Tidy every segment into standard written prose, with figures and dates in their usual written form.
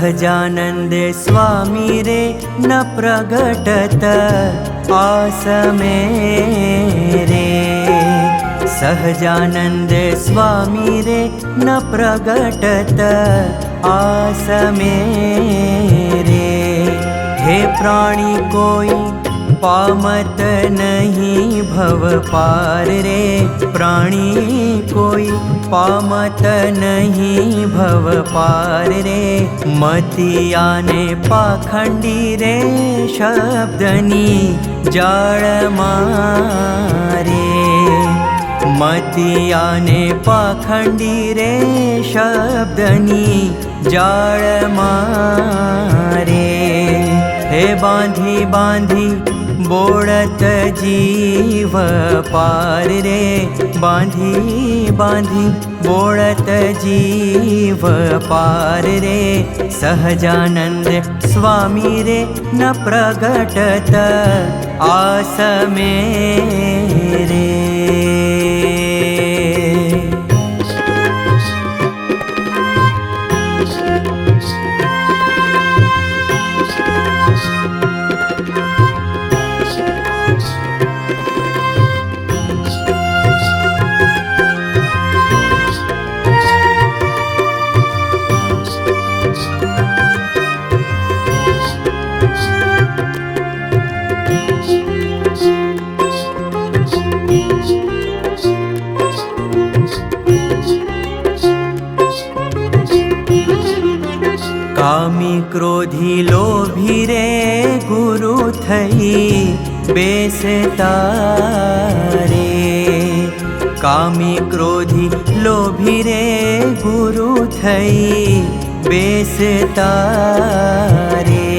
सहजानंद स्वामी रे न प्रगटत आसमे रे। सहजानंद स्वामी रे न प्रगटत आसमे रे। हे प्राणी कोई पामत नहीं भव पार रे। प्राणी कोई पामत नहीं भव पार रे। मतिया ने पाखंडी रे शब्दनी जाड़ मारे। मतिया ने पाखंडी रे शब्दनी जाड़ मारे। हे बांधी बांधी बोड़त जीव पार रे। बांधी बांधी बोड़त जीव पार रे। सहजानंद स्वामी रे न प्रगटत आसमे रे। कामी क्रोधी लोभी रे गुरु थई बेसता रे। कामी क्रोधी लोभी रे गुरु थई बेसता रे।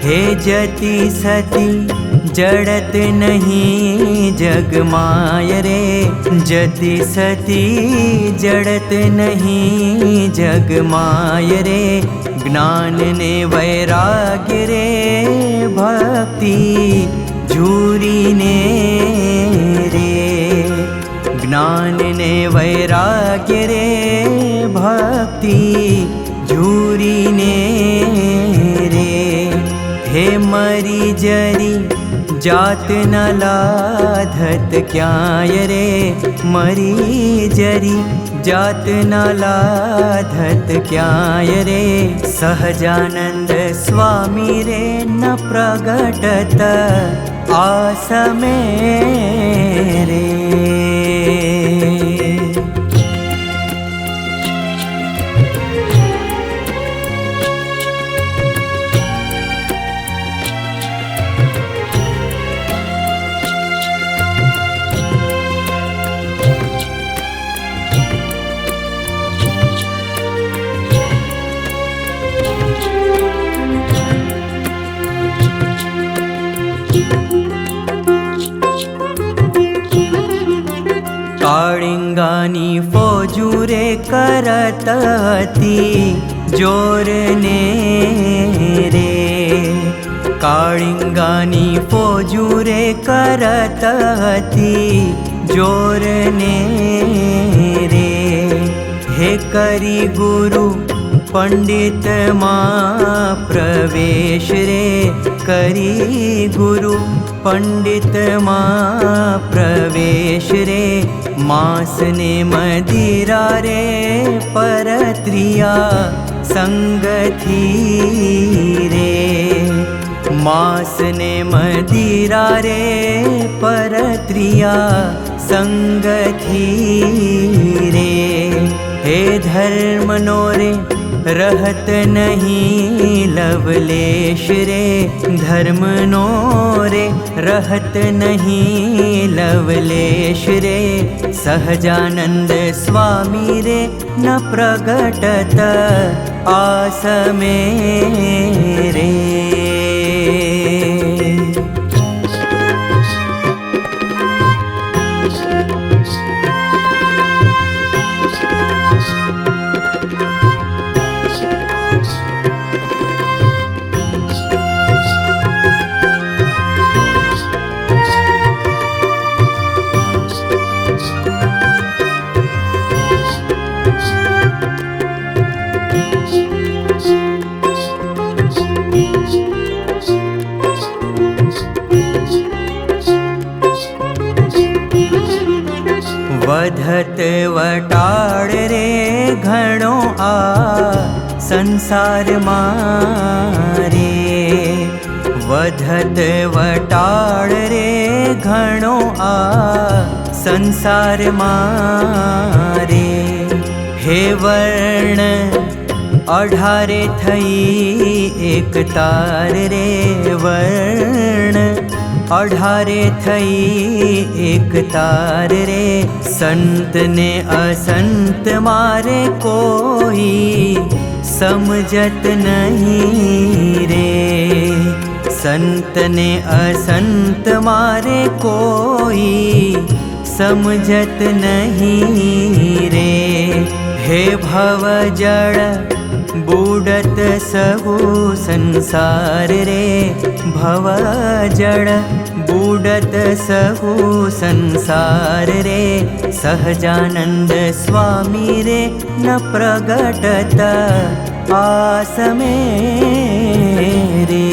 हे जति सती जड़त नहीं जग माय रे। जति सती जड़त नहीं जग माय रे। ज्ञान ने वैराग्य रे भक्ति झूरी ने रे। ज्ञान ने वैराग्य रे भक्ति झूरी ने रे। हे मरी जरी जात न लाधत क्याय रे। मरी जरी जात न लाधत क्याय रे। सहजानंद स्वामी रे न प्रगटत आसमे रे। काळिंगानी फौजूरे करत हती जोर ने रे। काळिंगानी फौजूरे करत हती जोर ने रे। हे करी गुरु पंडित माँ प्रवेश रे। करी गुरु पंडित माँ प्रवेश रे। मांस ने मदिरा रे परत्रिया संग थी रे। मांस ने मदिरा रे परत्रिया संग थी रे। हे धर्म नो रे रहत नहीं लवलेश रे। धर्म नो रे रहत नहीं लवलेश रे। सहजानंद स्वामी रे न प्रगटत आसमे रे। वधत वटाड़ रे घणो आ संसार मारे। वधत वटाड़ रे घणो आ संसार मारे। हे वर्ण 18 थई एक तार रे। वर्ण 18 थई एक तार रे। संत ने असंत मारे कोई समझत नहीं रे। संत ने असंत मारे कोई समझत नहीं रे। हे भव जड़ बूढ़त सहु संसार रे। भव जड़ बूढ़त सहु संसार रे। सहजानंद स्वामी रे न प्रगटत आस में रे।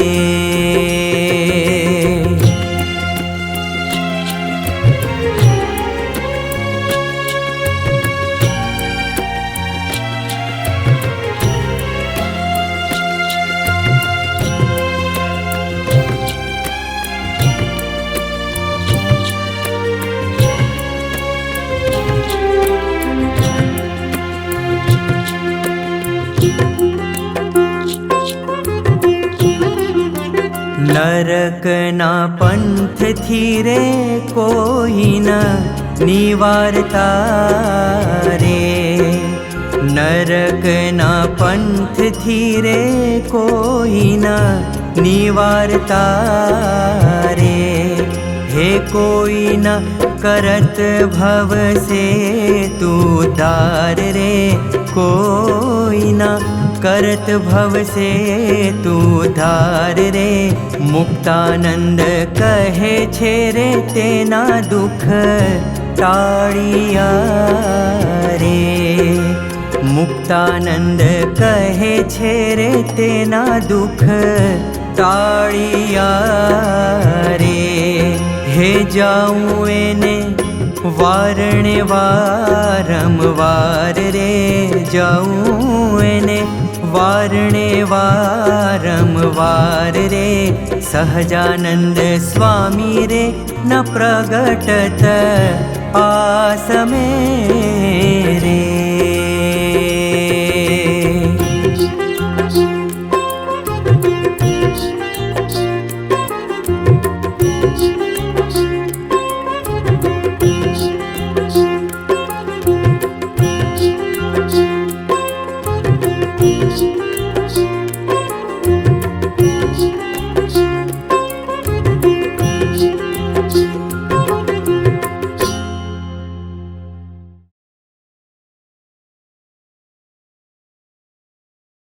नरक ना पंथ थी रे कोई न निवारता रे। नरक ना पंथ थी रे कोई न निवारता रे। हे कोई न करत भव से तू तार रे। कोई न करत भव से तू धार रे। मुक्तानंद कहे छे रे तेना दुख टाळिया रे। मुक्तानंद कहे छे रे तेना दुख टाळिया रे। हे जाऊं एने वारणे वारंवार रे। जाऊं एने वारणे वारंवार रे। सहजानंद स्वामी रे न प्रगटत आस में रे।